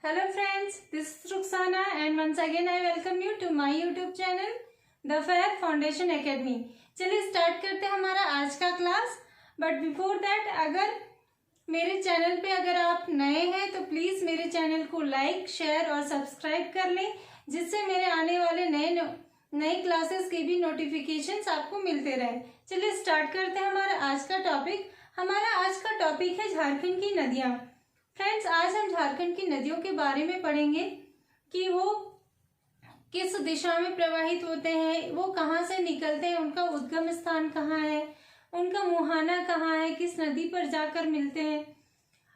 Hello friends, this is Ruxana and once again I welcome you to my YouTube channel The Fair Foundation Academy। चलिए start करते हैं हमारा आज का class. But before that, अगर मेरे चैनल पे अगर आप नए हैं तो प्लीज़ मेरे चैनल को लाइक, शेयर और सब्सक्राइब कर लें, जिससे मेरे आने वाले नए क्लासेस के भी नोटिफिकेशंस आपको मिलते रहे। चलिए स्टार्ट करते हैं हमारा आज का टॉपिक। हमारा आज का टॉपिक है झारखंड की नदियाँ। फ्रेंड्स, आज हम झारखंड की नदियों के बारे में पढ़ेंगे कि वो किस दिशा में प्रवाहित होते हैं, वो कहाँ से निकलते हैं, उनका उद्गम स्थान कहाँ है, उनका मुहाना कहाँ है, किस नदी पर जाकर मिलते हैं,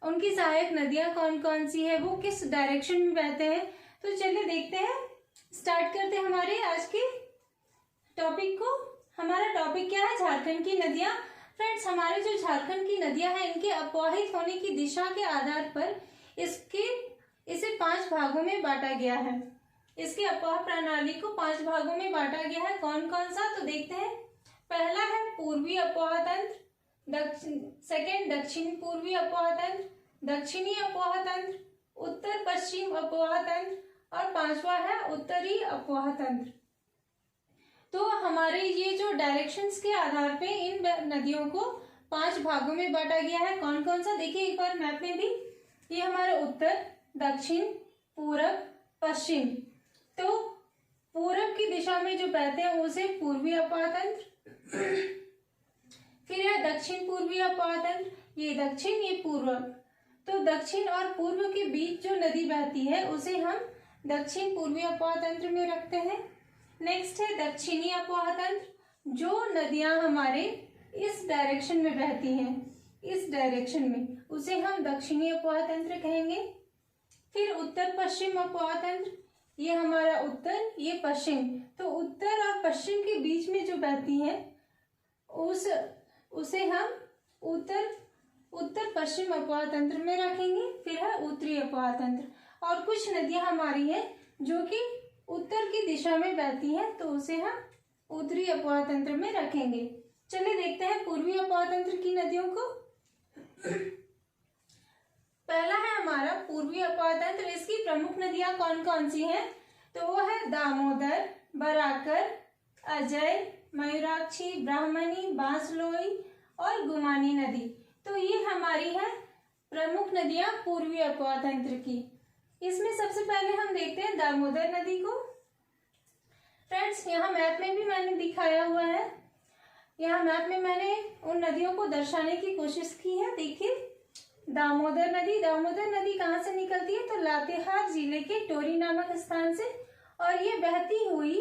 उनकी सहायक नदियाँ कौन कौन सी है, वो किस डायरेक्शन में बहते हैं। तो चलिए देखते हैं, स्टार्ट करते हैं हमारे आज के टॉपिक को। हमारा टॉपिक क्या है? झारखंड की नदियाँ। फ्रेंड्स, हमारे जो झारखंड की नदियां हैं, इनके अपवाहित होने की दिशा के आधार पर इसे 5 भागों में बांटा गया है। इसके अपवाह प्रणाली को 5 भागों में बांटा गया है। कौन कौन सा? तो देखते हैं। पहला है पूर्वी अपवाह तंत्र, सेकेंड दक्षिण पूर्वी अपवाह तंत्र, दक्षिणी अपवाह तंत्र, उत्तर पश्चिम अपवाह तंत्र और 5वां है उत्तरी अपवाह तंत्र। तो हमारे ये जो डायरेक्शंस के आधार पे इन नदियों को 5 भागों में बांटा गया है। कौन कौन सा? देखिए एक बार मैप में भी, ये हमारा उत्तर, दक्षिण, पूरब, पश्चिम। तो पूरब की दिशा में जो बहते हैं उसे पूर्वी अपवाह तंत्र, फिर है दक्षिण पूर्वी अपवाह तंत्र, ये दक्षिण, ये पूर्व। तो दक्षिण और पूर्व के बीच जो नदी बहती है उसे हम दक्षिण पूर्वी अपवाह तंत्र में रखते हैं। नेक्स्ट है दक्षिणी अपवाह तंत्र, जो नदियां हमारे इस डायरेक्शन में बहती हैं, इस डायरेक्शन में, उसे हम दक्षिणी अपवाह तंत्र कहेंगे। फिर उत्तर पश्चिम अपवाह तंत्र, ये हमारा उत्तर, ये पश्चिम। तो उत्तर और पश्चिम के बीच में जो बहती हैं उसे हम उत्तर पश्चिम अपवाह तंत्र में रखेंगे। फिर है उत्तरी अपवाह तंत्र। और कुछ नदियां हमारी हैं जो कि उत्तर की दिशा में बहती है, तो उसे हम उत्तरी अपवाह तंत्र में रखेंगे। चलिए देखते हैं पूर्वी अपवाह तंत्र की नदियों को। पहला है हमारा पूर्वी अपवाह तंत्र। इसकी प्रमुख नदियां कौन कौन सी हैं? तो वो है दामोदर, बराकर, अजय, मयूराक्षी, ब्राह्मणी, बांसलोई और गुमानी नदी। तो ये हमारी है प्रमुख नदियां पूर्वी अपवाह तंत्र की। इसमें सबसे पहले हम देखते हैं दामोदर नदी को। फ्रेंड्स, यहाँ मैप में भी मैंने दिखाया हुआ है। यहाँ मैप में मैंने उन नदियों को दर्शाने की कोशिश की है। देखिए, दामोदर नदी कहाँ से निकलती है? तो लातेहार जिले के टोरी नामक स्थान से, और ये बहती हुई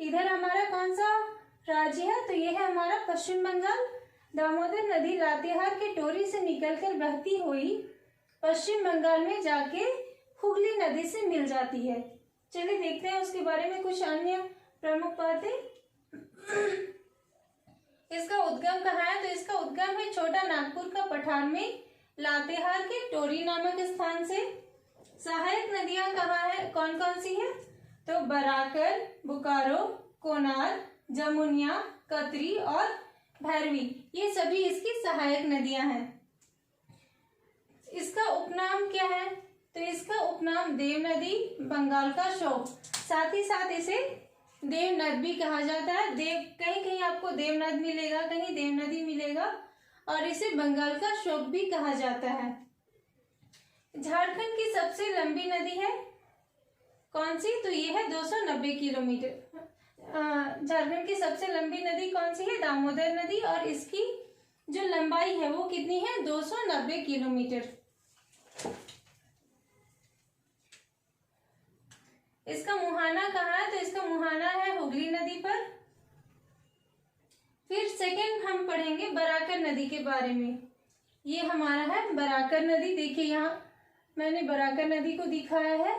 इधर हमारा कौन सा राज्य है? तो ये है हमारा पश्चिम बंगाल। दामोदर नदी लातेहार के टोरी से निकलकर बहती हुई पश्चिम बंगाल में जाके हुगली नदी से मिल जाती है। चलिए देखते हैं उसके बारे में कुछ अन्य प्रमुख बातें। इसका उद्गम कहाँ है? तो इसका उद्गम है छोटा नागपुर का पठार में लातेहार के टोरी नामक स्थान से। सहायक नदियां कहाँ है, कौन कौन सी है? तो बराकर, बोकारो, कोनार, जमुनिया, कतरी और भैरवी, ये सभी इसकी सहायक नदियां हैं। इसका उपनाम क्या है? तो इसका उपनाम देव नदी, बंगाल का शोक। साथ ही साथ इसे देवनद भी कहा जाता है। कहीं कहीं आपको देवनद मिलेगा, कहीं देवनदी मिलेगा, और इसे बंगाल का शोक भी कहा जाता है। झारखंड की सबसे लंबी नदी है कौन सी? तो ये है 290 किलोमीटर। झारखंड की सबसे लंबी नदी कौन सी है? दामोदर नदी, और इसकी जो लंबाई है वो कितनी है? 290 किलोमीटर। इसका मुहाना कहाँ है? तो इसका मुहाना है हुगली नदी पर। फिर सेकंड हम पढ़ेंगे बराकर नदी के बारे में। ये हमारा है बराकर नदी। देखिए यहाँ मैंने बराकर नदी को दिखाया है।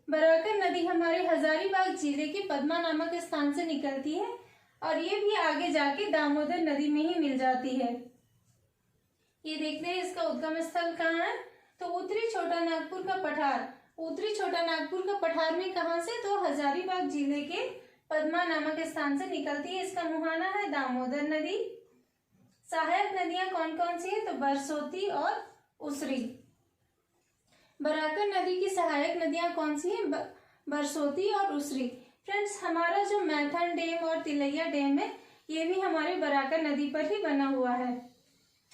बराकर नदी हमारे हजारीबाग जिले के पद्मा नामक स्थान से निकलती है, और ये भी आगे जाके दामोदर नदी में ही मिल जाती है। ये देखते हैं इसका उद्गम स्थल कहाँ है? तो उत्तरी छोटा नागपुर का पठार। उत्तरी छोटा नागपुर का पठार में कहाँ से? तो हजारीबाग जिले के पद्मा नामक स्थान से निकलती है। इसका मुहाना है दामोदर नदी। सहायक नदियां कौन कौन सी है? तो बरसोती और उसरी। बराकर नदी की सहायक नदियां कौन सी हैं? बरसोती और उसरी। फ्रेंड्स, हमारा जो मैथन डैम और तिलैया डैम है ये भी हमारे बराकर नदी पर ही बना हुआ है।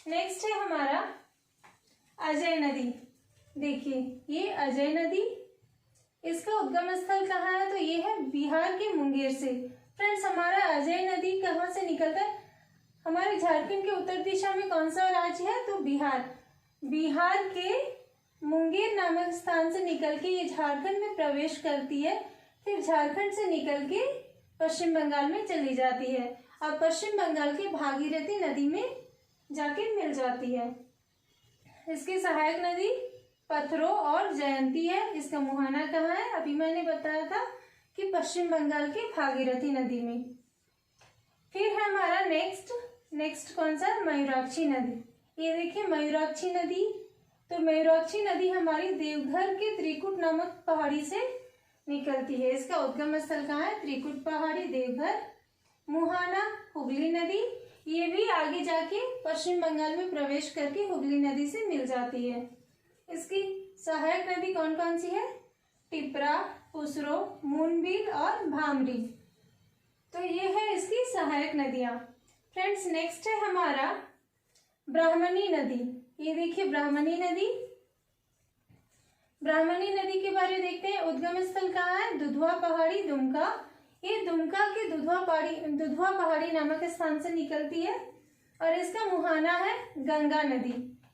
नेक्स्ट है हमारा अजय नदी। देखिए ये अजय नदी, इसका उद्गम स्थल कहाँ है? तो ये है बिहार के मुंगेर से। फ्रेंड्स, हमारा अजय नदी कहाँ से निकलता है? हमारे झारखंड के उत्तर दिशा में कौन सा राज्य है? तो बिहार। बिहार के मुंगेर नामक स्थान से निकल के ये झारखंड में प्रवेश करती है, फिर झारखंड से निकल के पश्चिम बंगाल में चली जाती है और पश्चिम बंगाल के भागीरथी नदी में जाके मिल जाती है। इसकी सहायक नदी पथरो और जयंती है। इसका मुहाना कहाँ है? अभी मैंने बताया था कि पश्चिम बंगाल की भागीरथी नदी में। फिर है हमारा नेक्स्ट कौन सा? मयूराक्षी नदी। ये देखिए मयूराक्षी नदी। तो मयूराक्षी नदी हमारी देवघर के त्रिकुट नामक पहाड़ी से निकलती है। इसका उद्गम स्थल कहाँ है? त्रिकुट पहाड़ी, देवघर। मुहाना हुगली नदी, ये भी आगे जाके पश्चिम बंगाल में प्रवेश करके हुगली नदी से मिल जाती है। इसकी सहायक नदी कौन कौन सी है? टिपरा, पुसरो, मूनबिल और भामरी। तो ये है इसकी सहायक नदियां। फ्रेंड्स, नेक्स्ट है हमारा ब्राह्मणी नदी। ये देखिए ब्राह्मणी नदी। ब्राह्मणी नदी के बारे में देखते हैं। उद्गम स्थल कहाँ है? दुधवा पहाड़ी, दुमका। ये दुमका के दुधवा पहाड़ी नामक स्थान से निकलती है और इसका मुहाना है गंगा नदी।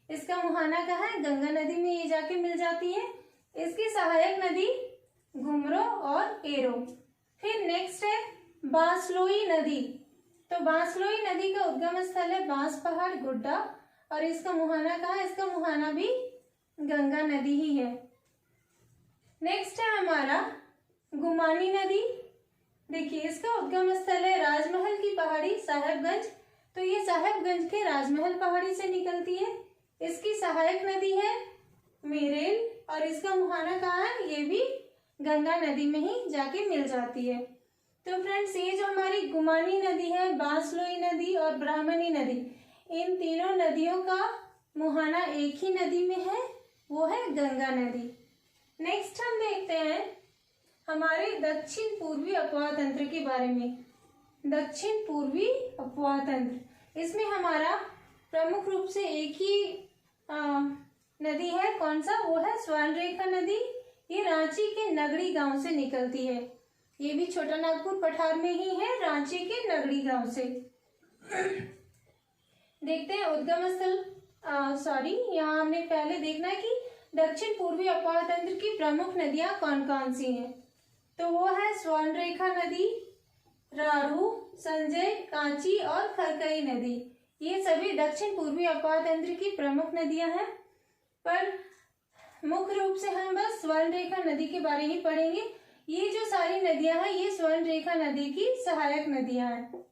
इसका मुहाना कहाँ है? गंगा नदी में ये जाके मिल जाती है। इसकी सहायक नदी घुमरो और एरो। फिर नेक्स्ट है बांसलोई नदी। तो बांसलोई नदी का उद्गम स्थल है बांस पहाड़, गुड्डा और इसका मुहाना कहाँ है? इसका मुहाना भी गंगा नदी ही है। नेक्स्ट है हमारा गुमानी नदी। देखिए इसका उद्गम स्थल है राजमहल की पहाड़ी, साहेबगंज। तो ये साहेबगंज के राजमहल पहाड़ी से निकलती है। इसकी सहायक नदी है मेरेल और इसका मुहाना कहाँ है? ये भी गंगा नदी में ही जाके मिल जाती है। तो फ्रेंड्स, ये जो हमारी गुमानी नदी है, बांसलोई नदी और ब्राह्मणी नदी, इन तीनों नदियों का मुहाना एक ही नदी में है, वो है गंगा नदी। नेक्स्ट हम देखते हैं हमारे दक्षिण पूर्वी अपवाह तंत्र के बारे में। दक्षिण पूर्वी अपवाह तंत्र, इसमें हमारा प्रमुख रूप से एक ही नदी है। कौन सा? वो है स्वर्णरेखा नदी। ये रांची के नगड़ी गांव से निकलती है। ये भी छोटा नागपुर पठार में ही है, रांची के नगड़ी गांव से। देखते हैं उद्गम स्थल। यहाँ हमने पहले देखना है कि दक्षिण पूर्वी अपवाह तंत्र की प्रमुख नदियां कौन कौन सी हैं। तो वो है स्वर्णरेखा नदी, रारू, संजय, कांची और खरकई नदी। ये सभी दक्षिण पूर्वी अपवाह तंत्र की प्रमुख नदियां हैं, पर मुख्य रूप से हम बस स्वर्णरेखा नदी के बारे ही पढ़ेंगे। ये जो सारी नदियां हैं ये स्वर्णरेखा नदी की सहायक नदियां हैं।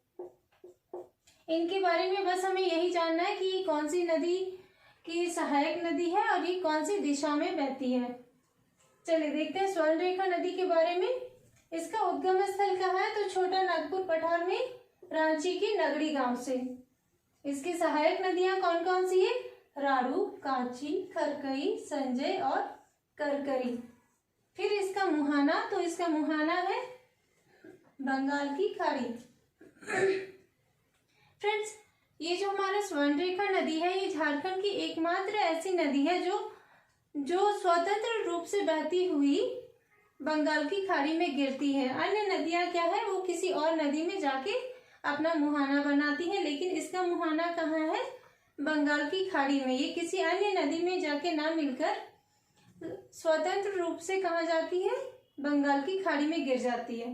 इनके बारे में बस हमें यही जानना है कि ये कौन सी नदी की सहायक नदी है और ये कौन सी दिशा में बहती है। चलिए देखते हैं स्वर्णरेखा नदी के बारे में। इसका उद्गम स्थल कहाँ है? तो छोटा नागपुर पठार में, रांची के नगड़ी गांव से। इसकी सहायक नदियां कौन कौन सी है? रारू, कांची, खरकई, संजय और करकरी। फिर इसका मुहाना, तो इसका मुहाना है बंगाल की खाड़ी। फ्रेंड्स, ये जो हमारा स्वर्णरेखा नदी है ये झारखंड की एकमात्र ऐसी नदी है जो स्वतंत्र रूप से बहती हुई बंगाल की खाड़ी में गिरती है। अन्य नदियां क्या है? वो किसी और नदी में जाके अपना मुहाना बनाती है, लेकिन इसका मुहाना कहाँ है? बंगाल की खाड़ी में। ये किसी अन्य नदी में जाके ना मिलकर स्वतंत्र रूप से कहाँ जाती है? बंगाल की खाड़ी में गिर जाती है।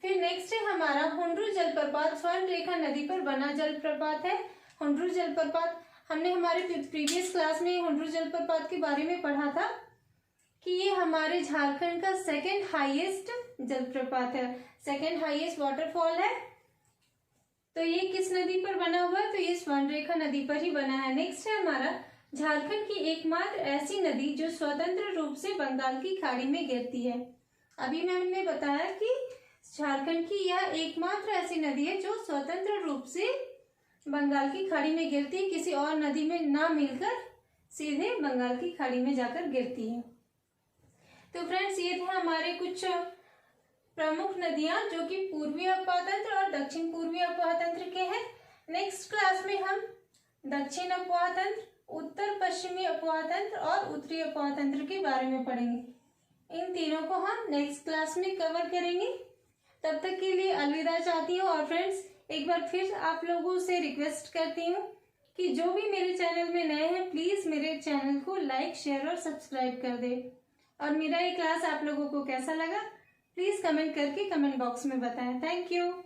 फिर नेक्स्ट है हमारा हुंड्रू जलप्रपात। स्वर्णरेखा नदी पर बना जलप्रपात है हुंड्रू जलप्रपात। हमने हमारे प्रीवियस क्लास में हुंड्रू जलप्रपात के बारे में पढ़ा था कि ये हमारे झारखंड का सेकंड हाईएस्ट जलप्रपात है, सेकंड हाईएस्ट वाटरफॉल है। तो ये किस नदी पर बना हुआ है? तो ये स्वर्णरेखा नदी पर ही बना है। नेक्स्ट है हमारा झारखंड की एकमात्र ऐसी नदी जो स्वतंत्र रूप से बंगाल की खाड़ी में गिरती है। अभी मैंने बताया कि झारखंड की यह एकमात्र ऐसी नदी है जो स्वतंत्र रूप से बंगाल की खाड़ी में गिरती है, किसी और नदी में ना मिलकर सीधे बंगाल की खाड़ी में जाकर गिरती है। तो फ्रेंड्स, ये थे हमारे कुछ प्रमुख नदियां जो कि पूर्वी अफवाह तंत्र और दक्षिण पूर्वी अफवाह तंत्र के हैं। नेक्स्ट क्लास में हम दक्षिण अफवाह तंत्र, उत्तर पश्चिमी अफवाह तंत्र और उत्तरी अफवाह तंत्र के बारे में पढ़ेंगे। इन तीनों को हम नेक्स्ट क्लास में कवर करेंगे। तब तक के लिए अलविदा चाहती हूँ। और फ्रेंड्स, एक बार फिर आप लोगों से रिक्वेस्ट करती हूँ कि जो भी मेरे चैनल में नए हैं प्लीज मेरे चैनल को लाइक, शेयर और सब्सक्राइब कर दे। और मेरा ये क्लास आप लोगों को कैसा लगा प्लीज कमेंट करके कमेंट बॉक्स में बताएं। Thank you.